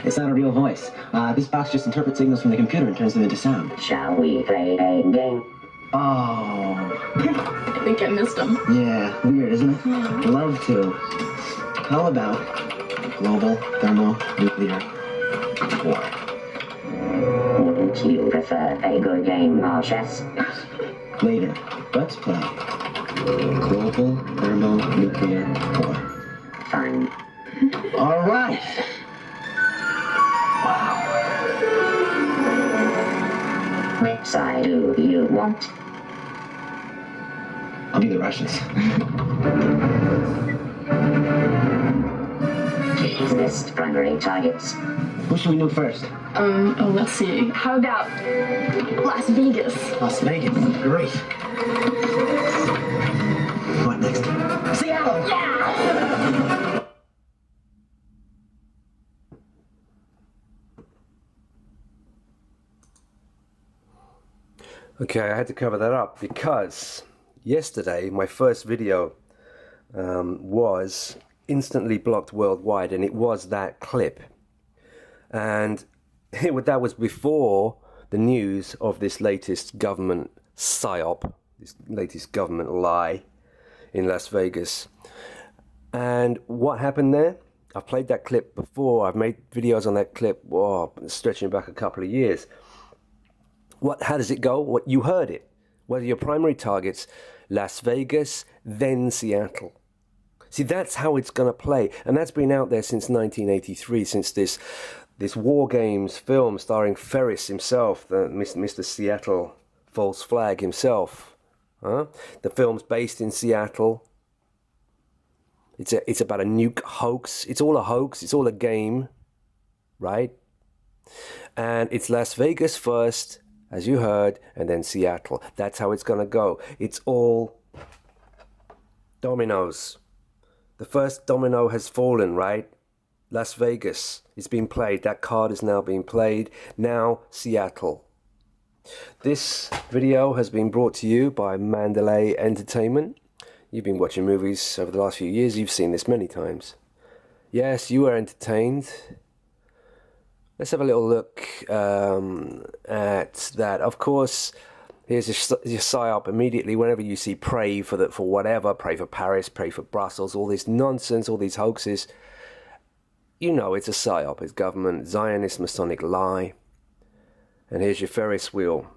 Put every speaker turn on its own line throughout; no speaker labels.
It's not a real voice. This box just interprets signals from the computer and turns them into sound.
Shall we play a game?
Oh.
I think I missed him.
Yeah, weird, isn't it?
Yeah.
Love to. How about global thermonuclear war?
Wouldn't you prefer a good game of chess?
Later, let's play global thermonuclear war.
Fine.
All right. Wow.
Which side do you want?
I'll be the Russians.
Please list primary targets.
Who should we nuke first?
Oh, let's see. How about Las Vegas?
Las Vegas. Great. What next? Seattle!
Yeah!
Okay, I had to cover that up because yesterday my first video was instantly blocked worldwide, and it was that clip. And that was before the news of this latest government psyop, this latest government lie in Las Vegas. And what happened there? I've played that clip before. I've made videos on that clip, stretching back a couple of years. How does it go? What you heard it. What are your primary targets? Las Vegas, then Seattle. See, that's how it's going to play, and that's been out there since 1983, since this War Games film starring Ferris himself, Mr. Seattle false flag himself. The film's based in Seattle. It's about a nuke hoax. It's all a hoax. It's all a game, right? And it's Las Vegas first, as you heard, and then Seattle. That's how it's going to go. It's all dominoes. The first domino has fallen, right? Las Vegas is being played. That card is now being played. Now, Seattle. This video has been brought to you by Mandalay Entertainment. You've been watching movies over the last few years. You've seen this many times. Yes, you are entertained. Let's have a little look at that. Of course, here's your psyop immediately. Whenever you see pray for whatever, pray for Paris, pray for Brussels, all this nonsense, all these hoaxes, you know it's a psyop. It's government, Zionist, Masonic lie. And here's your Ferris wheel,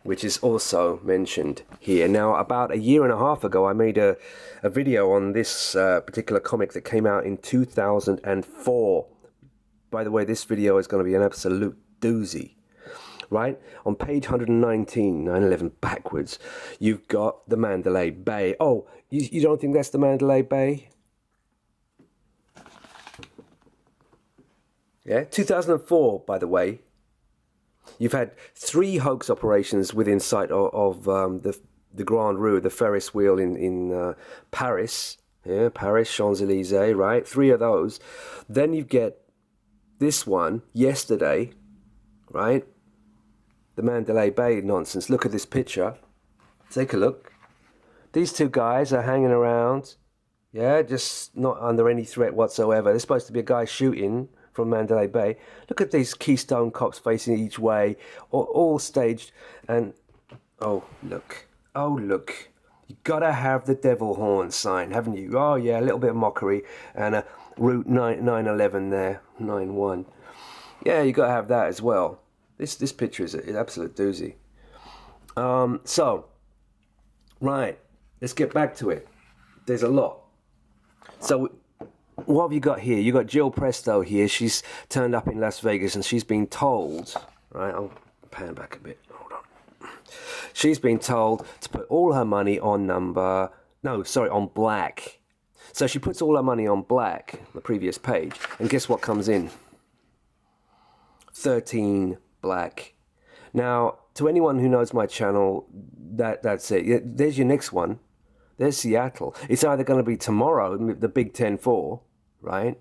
which is also mentioned here. Now, about a year and a half ago, I made a video on this particular comic that came out in 2004. By the way, this video is going to be an absolute doozy, right? On page 119, 9/11 backwards, you've got the Mandalay Bay. Oh, you don't think that's the Mandalay Bay? Yeah, 2004, by the way. You've had 3 hoax operations within sight of the Grand Rue, the Ferris wheel in Paris. Yeah, Paris, Champs-Élysées, right? 3 of those. Then you get this one yesterday, right? The Mandalay Bay nonsense. Look at this picture. Take a look. These 2 guys are hanging around. Yeah, just not under any threat whatsoever. There's supposed to be a guy shooting from Mandalay Bay. Look at these Keystone cops facing each way, all staged. And oh look, you gotta have the devil horn sign, haven't you? Oh yeah, a little bit of mockery and a Route 911 there, 91. Yeah, you gotta have that as well. This picture is an absolute doozy. So right, let's get back to it. There's a lot. So what have you got here? You got Jill Presto here. She's turned up in Las Vegas and she's been told, right? I'll pan back a bit. Hold on. She's been told to put all her money on on black. So she puts all her money on black, the previous page, and guess what comes in? 13 black. Now, to anyone who knows my channel, that's it. There's your next one. There's Seattle. It's either going to be tomorrow, the Big 10-4, right?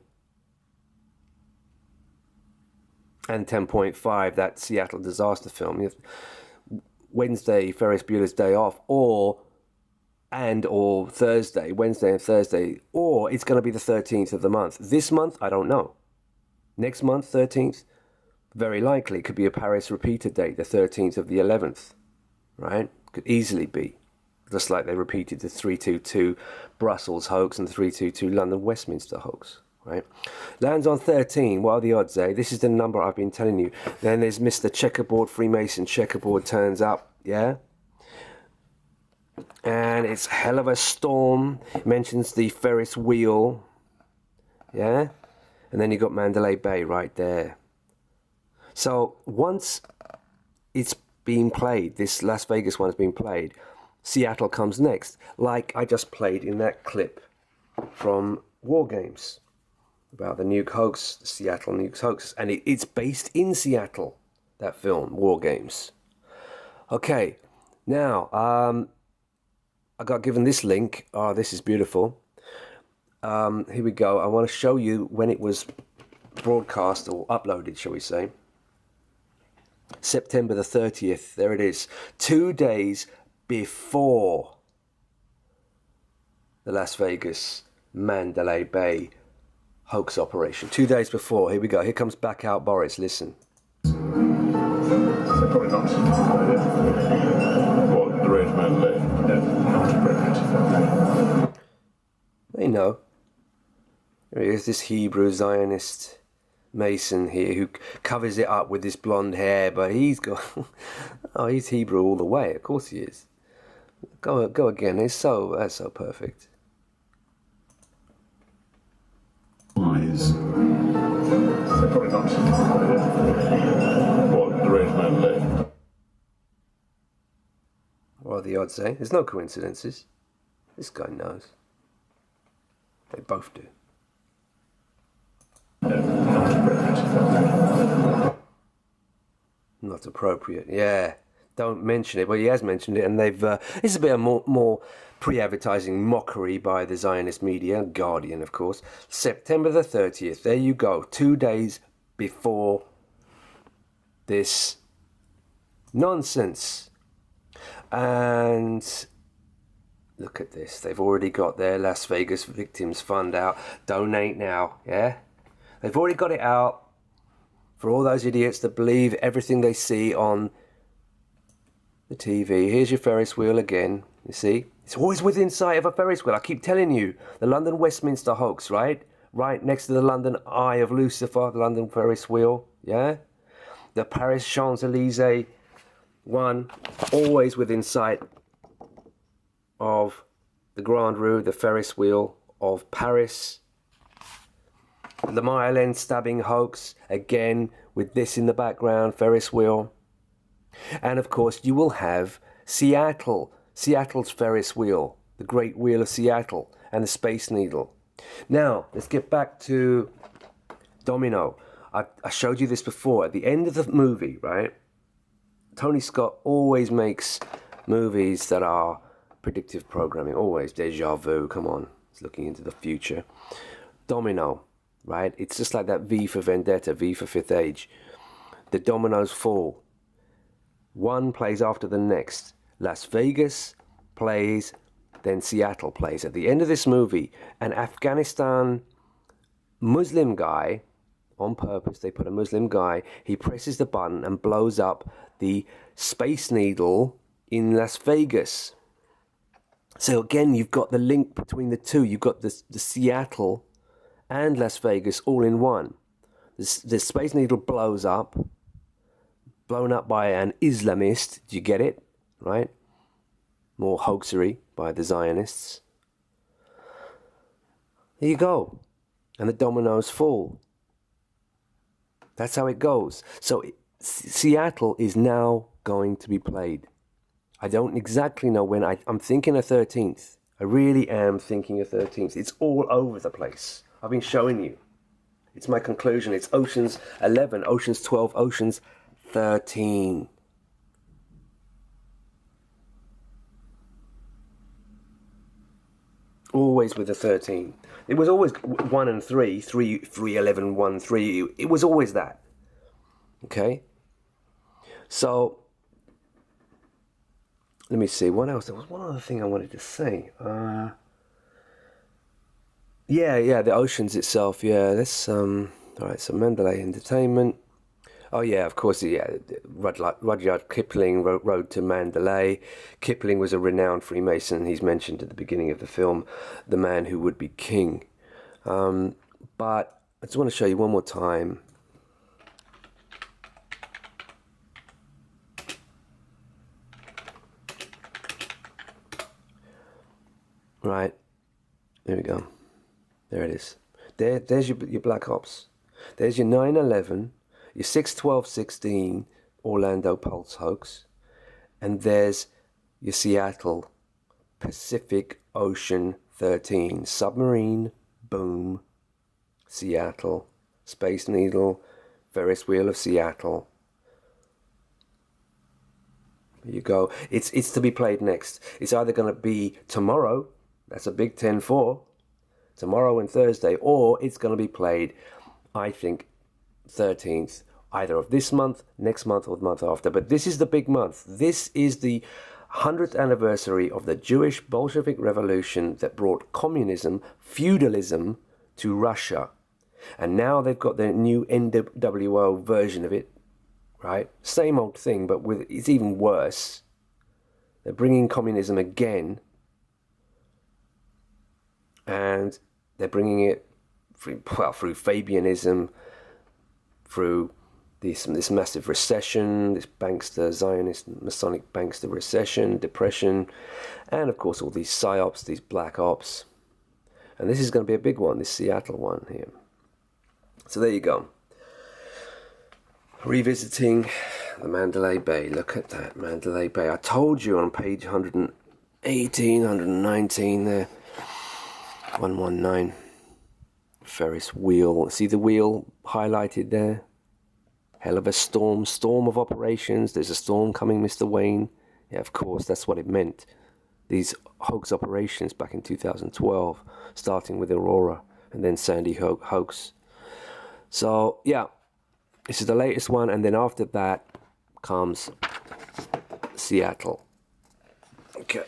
And 10.5, that Seattle disaster film. Wednesday, Ferris Bueller's Day Off, or Thursday, Wednesday and Thursday, or it's going to be the 13th of the month. This month, I don't know. Next month, 13th, very likely. It could be a Paris repeated date, the 13th of the 11th, right? Could easily be. Just like they repeated the 322 Brussels hoax and the 322 London Westminster hoax, right? Lands on 13. What are the odds, eh? This is the number I've been telling you. Then there's Mr. Checkerboard, Freemason Checkerboard turns up, yeah? And it's a hell of a storm. It mentions the Ferris wheel, yeah? And then you got Mandalay Bay right there. So once it's been played, this Las Vegas one has been played, Seattle comes next, like I just played in that clip from War Games about the nuke hoax, the Seattle nuke hoax, and it's based in Seattle, that film, War Games. Okay, now, I got given this link. Oh, this is beautiful. Here we go. I want to show you when it was broadcast or uploaded, shall we say. September the 30th. There it is. 2 days before the Las Vegas Mandalay Bay hoax operation. 2 days before. Here we go. Here comes back out Boris. Listen.
Probably not. Well, the Great Mandalay.
They know. There is this Hebrew Zionist Mason here who covers it up with this blonde hair, but he's got oh, he's Hebrew all the way. Of course he is. Go again. That's so perfect.
Eyes. Probably not. Well, the Great Mandalay.
What are the odds, eh? There's no coincidences. This guy knows. They both do. Not appropriate. Yeah. Don't mention it. Well, he has mentioned it, and they've. It's a bit of more pre-advertising mockery by the Zionist media, Guardian, of course. September the 30th. There you go. 2 days before this nonsense. And look at this. They've already got their Las Vegas Victims Fund out. Donate now. Yeah. They've already got it out for all those idiots that believe everything they see on the TV. Here's your Ferris wheel again. You see? It's always within sight of a Ferris wheel. I keep telling you. The London Westminster hoax, right? Right next to the London Eye of Lucifer, the London Ferris wheel. Yeah? The Paris Champs-Élysées one, always within sight of the Grand Rue, the Ferris wheel of Paris. The Mile End stabbing hoax, again with this in the background, Ferris wheel. And of course you will have Seattle's Ferris wheel, the Great Wheel of Seattle, and the Space Needle. Now, let's get back to Domino. I showed you this before. At the end of the movie, right, Tony Scott always makes movies that are predictive programming, always. Deja vu, come on, it's looking into the future. Domino, right, it's just like that V for Vendetta, V for Fifth Age. The dominoes fall. One plays after the next. Las Vegas plays, then Seattle plays. At the end of this movie, an Afghanistan Muslim guy, on purpose, they put a Muslim guy, he presses the button and blows up the Space Needle in Las Vegas. So again, you've got the link between the two. You've got the Seattle and Las Vegas all in one. The Space Needle blows up, blown up by an Islamist. Do you get it? Right? More hoaxery by the Zionists. There you go. And the dominoes fall. That's how it goes. So Seattle is now going to be played. I don't exactly know when. I'm thinking a 13th. I really am thinking a 13th. It's all over the place. I've been showing you. It's my conclusion. It's Ocean's 11, Ocean's 12, Ocean's 13. Always with the 13. It was always 1 and 3, 3, 11, 1, 3. It was always that. Okay? So, let me see. What else? There was one other thing I wanted to say. Yeah, the oceans itself. Yeah, that's All right, so Mandalay Entertainment. Oh yeah, of course, yeah. Rudyard Kipling wrote Road to Mandalay. Kipling was a renowned Freemason. He's mentioned at the beginning of the film, the man who would be king. But I just want to show you one more time. Right, there we go. There it is. There's your Black Ops. There's your 9/11, your 6/12/16 Orlando Pulse hoax, and there's your Seattle Pacific Ocean 13 Submarine Boom, Seattle, Space Needle, Ferris Wheel of Seattle. There you go. It's to be played next. It's either going to be tomorrow. That's a big 10-4. Tomorrow and Thursday, or it's going to be played, I think, 13th, either of this month, next month, or the month after. But this is the big month. This is the 100th anniversary of the Jewish Bolshevik Revolution that brought communism, feudalism to Russia. And now they've got their new NWO version of it, right? Same old thing, but it's even worse. They're bringing communism again. And they're bringing it through Fabianism, through this massive recession, this bankster, Zionist, Masonic bankster recession, depression, and of course all these psyops, these black ops. And this is going to be a big one, this Seattle one here. So there you go. Revisiting the Mandalay Bay. Look at that, Mandalay Bay. I told you on page 118, 119 there. 119. Ferris wheel. See the wheel highlighted there? Hell of a storm. Storm of operations. There's a storm coming, Mr. Wayne. Yeah, of course, that's what it meant. These hoax operations back in 2012, starting with Aurora and then Sandy hoax. So, yeah, this is the latest one. And then after that comes Seattle. Okay.